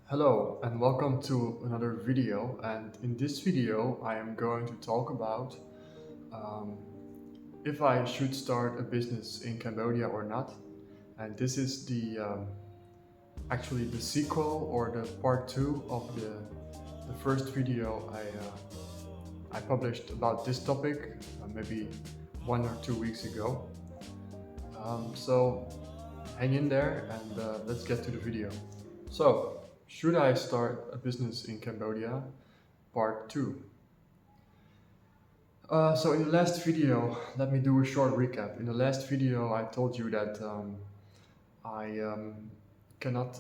Hello and welcome to another video, and in this video I am going to talk about um, if I should start a business in Cambodia or not. And this is the actually the sequel or the part 2 of the first video I published about this topic maybe 1 or 2 weeks ago. So hang in there and let's get to the video. So, should I start a business in Cambodia? Part 2. So in the last video, let me do a short recap. In the last video, I told you that I cannot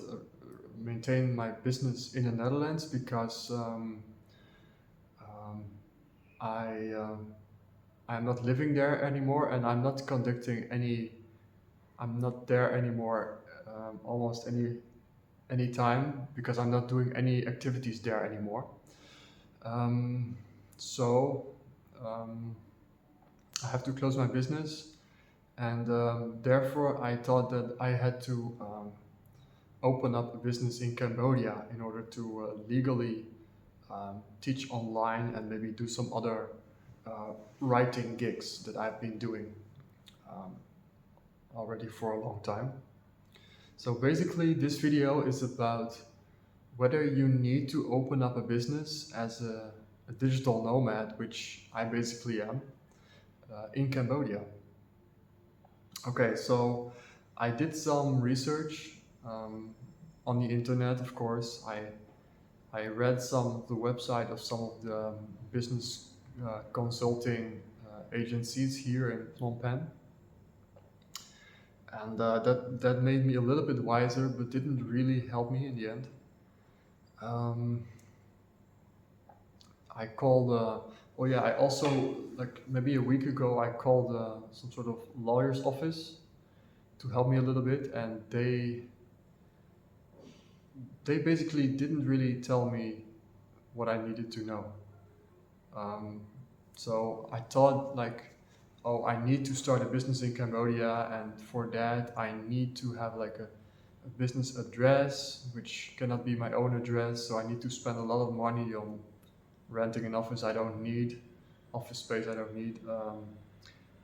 maintain my business in the Netherlands because um, I I'm not living there anymore, and I'm not conducting any. I'm not there anymore almost any time because I'm not doing any activities there anymore. Um, so um, I have to close my business, and therefore I thought that I had to open up a business in Cambodia in order to legally teach online and maybe do some other writing gigs that I've been doing um, already for a long time. So basically, this video is about whether you need to open up a business as a digital nomad, which I basically am, in Cambodia. Okay, so I did some research um, on the internet, of course. I read some of the website of some of the business consulting agencies here in Phnom Penh. And that made me a little bit wiser, but didn't really help me in the end. Um, I called. Oh yeah, I also like maybe a week ago I called some sort of lawyer's office to help me a little bit, and they basically didn't really tell me what I needed to know. Um, so I thought like, oh, I need to start a business in Cambodia, and for that I need to have like a business address, which cannot be my own address. So I need to spend a lot of money on renting an office I don't need, office space I don't need.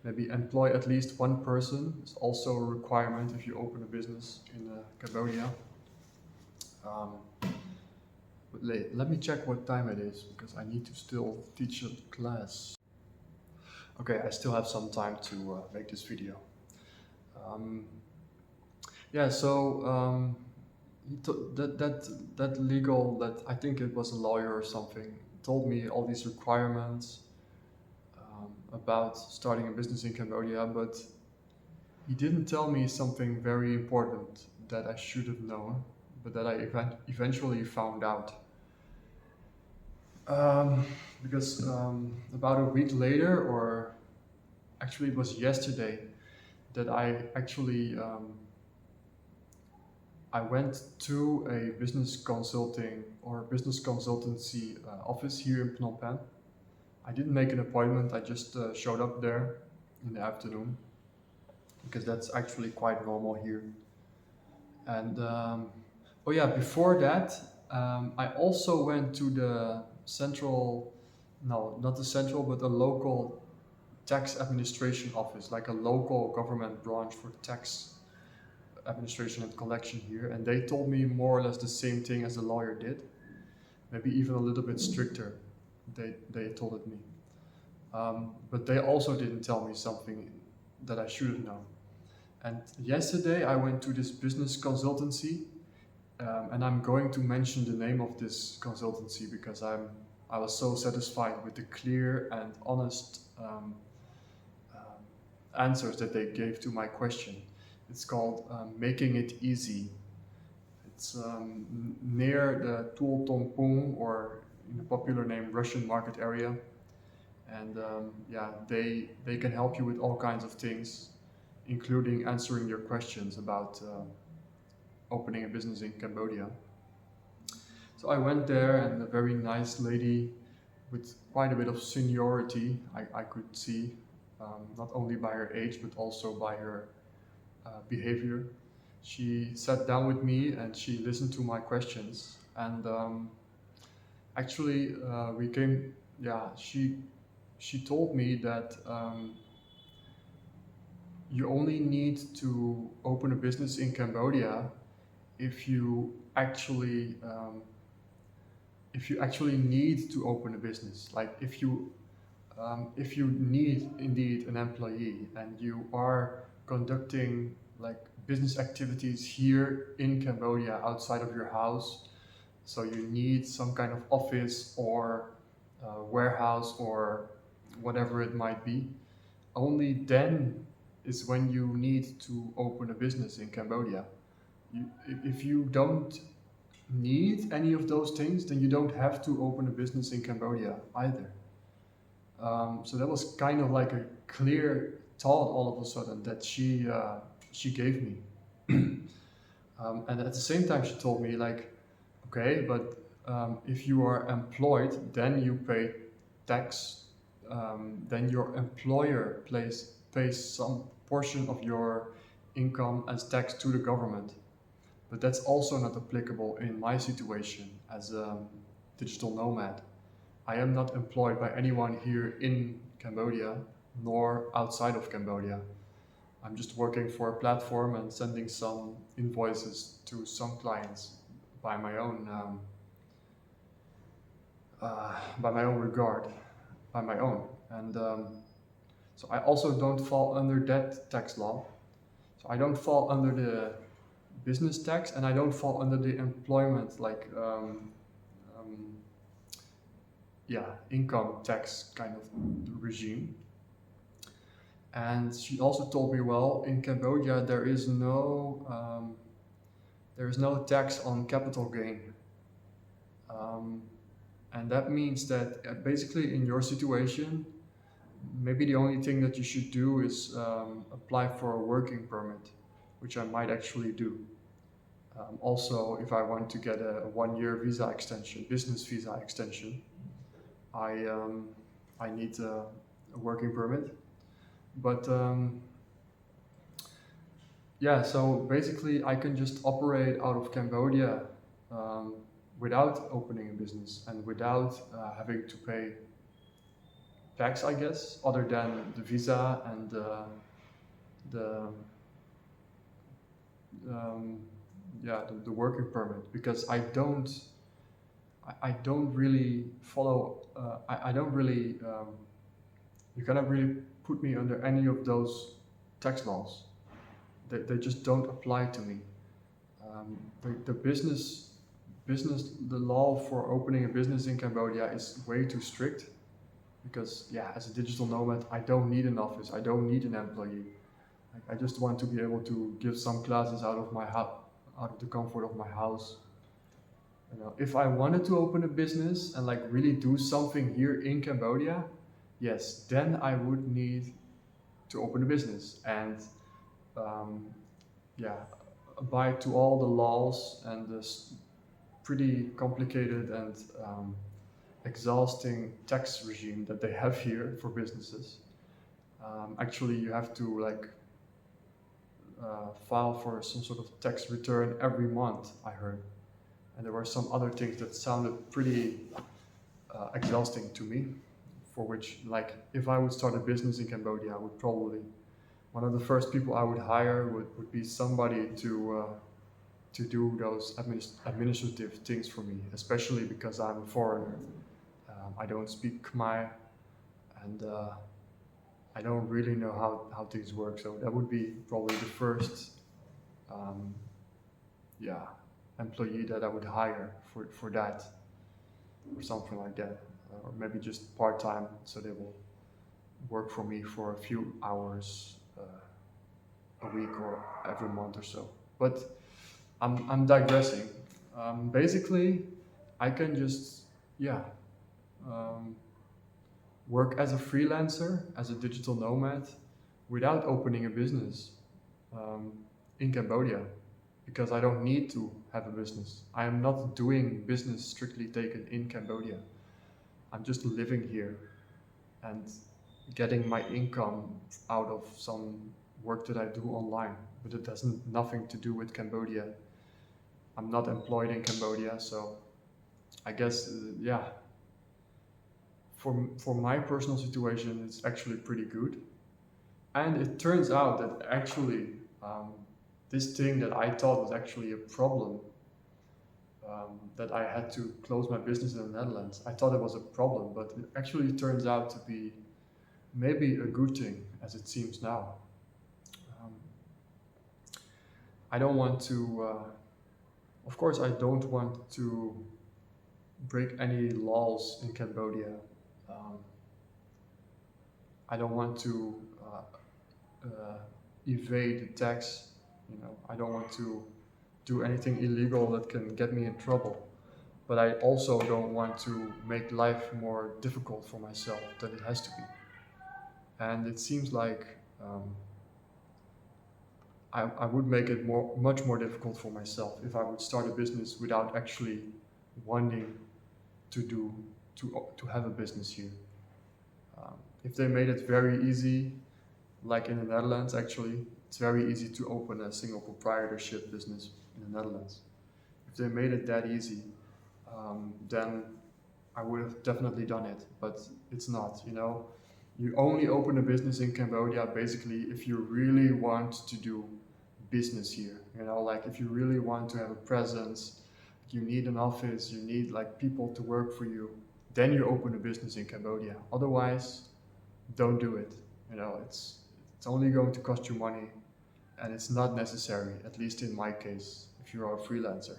Maybe employ at least one person is also a requirement if you open a business in Cambodia. Um, but let me check what time it is because I need to still teach a class. Okay, I still have some time to make this video. Um, yeah, so that legal, that I think it was a lawyer or something, told me all these requirements about starting a business in Cambodia, but he didn't tell me something very important that I should have known, but that I eventually found out. Um, because about a week later, or actually it was yesterday, that I went to a business consulting or business consultancy office here in Phnom Penh. I didn't make an appointment. I just showed up there in the afternoon because that's actually quite normal here. And oh yeah, before that, I also went to the central, no, not the central, but a local tax administration office, like a local government branch for tax administration and collection here. And they told me more or less the same thing as the lawyer did, maybe even a little bit stricter. They told it me. But they also didn't tell me something that I should have known. And yesterday I went to this business consultancy, and I'm going to mention the name of this consultancy because I was so satisfied with the clear and honest answers that they gave to my question. It's called Making It Easy. It's near the Tuol Tongpung, or in the popular name Russian market area. And yeah, they can help you with all kinds of things, including answering your questions about opening a business in Cambodia. So I went there, and a very nice lady with quite a bit of seniority, I could see, not only by her age but also by her behavior. She sat down with me and she listened to my questions, And actually, we came. Yeah, she told me that you only need to open a business in Cambodia if you actually need to open a business. Like if you need indeed an employee and you are conducting like business activities here in Cambodia outside of your house, so you need some kind of office or warehouse or whatever it might be, only then is when you need to open a business in Cambodia. If you don't need any of those things, then you don't have to open a business in Cambodia either. So that was kind of like a clear thought all of a sudden that she gave me. And at the same time, she told me like, okay, but if you are employed, then you pay tax. Then your employer pays some portion of your income as tax to the government. But that's also not applicable in my situation as a digital nomad. I am not employed by anyone here in Cambodia nor outside of Cambodia. I'm just working for a platform and sending some invoices to some clients by my own by my own regard, by my own. And so I also don't fall under that tax law. So I don't fall under the business tax, and I don't fall under the employment like um, yeah, income tax kind of regime. And she also told me, well, in Cambodia there is no tax on capital gain, um, and that means that basically in your situation, maybe the only thing that you should do is apply for a working permit, which I might actually do. Also, if I want to get a 1 year visa extension, business visa extension, I I need a working permit. But yeah, so basically, I can just operate out of Cambodia um, without opening a business and without having to pay tax, I guess, other than the visa and the um, yeah the working permit, because I don't really follow I don't really you cannot really put me under any of those tax laws. They just don't apply to me. The the law for opening a business in Cambodia is way too strict because yeah, as a digital nomad, I don't need an office, I don't need an employee. Like, I just want to be able to give some classes out of my house, out of the comfort of my house. You know, if I wanted to open a business and like really do something here in Cambodia, yes, then I would need to open a business and um, yeah, abide to all the laws and this pretty complicated and exhausting tax regime that they have here for businesses. Actually, you have to like file for some sort of tax return every month, I heard. And there were some other things that sounded pretty exhausting to me, for which, like, if I would start a business in Cambodia, I would probably, one of the first people I would hire would be somebody to do those administrative things for me, especially because I'm a foreigner. I don't speak Khmer, and I don't really know how things work. So that would be probably the first, um, yeah, employee that I would hire for that or something like that, or maybe just part time, so they will work for me for a few hours a week or every month or so. But I'm digressing. Basically, I can just yeah um, work as a freelancer, as a digital nomad, without opening a business um, in Cambodia, because I don't need to have a business. I am not doing business strictly taken in Cambodia. I'm just living here and getting my income out of some work that I do online, but it has nothing to do with Cambodia. I'm not employed in Cambodia, so I guess yeah, for my personal situation, it's actually pretty good. And it turns out that actually um, this thing that I thought was actually a problem, that I had to close my business in the Netherlands. I thought it was a problem, but it actually turns out to be maybe a good thing, as it seems now. Um, I don't want to, of course, I don't want to break any laws in Cambodia. Um, I don't want to uh, evade tax. You know, I don't want to do anything illegal that can get me in trouble. But I also don't want to make life more difficult for myself than it has to be. And it seems like I would make it much more difficult for myself if I would start a business without actually wanting to do to have a business here. If they made it very easy, like in the Netherlands, actually, it's very easy to open a single proprietorship business in the Netherlands. If they made it that easy, then I would have definitely done it. But it's not. You know, you only open a business in Cambodia basically if you really want to do business here. You know, like if you really want to have a presence, you need an office, you need like people to work for you, then you open a business in Cambodia. Otherwise, don't do it. You know, it's only going to cost you money, and it's not necessary, at least in my case, if you are a freelancer.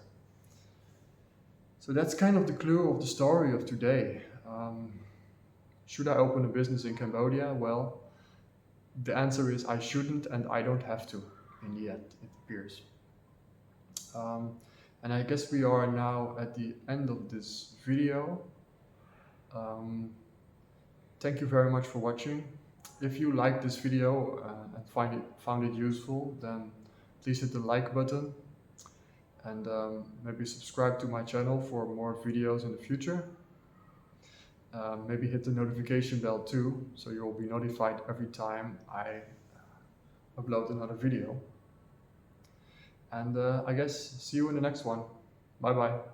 So that's kind of the clue of the story of today. Should I open a business in Cambodia? Well, the answer is I shouldn't, and I don't have to in the end, it appears. Um, and I guess we are now at the end of this video. Um, Thank you very much for watching. If you liked this video and found it useful, then please hit the like button and maybe subscribe to my channel for more videos in the future. Maybe hit the notification bell too, so you'll be notified every time I upload another video. And I guess see you in the next one. Bye bye.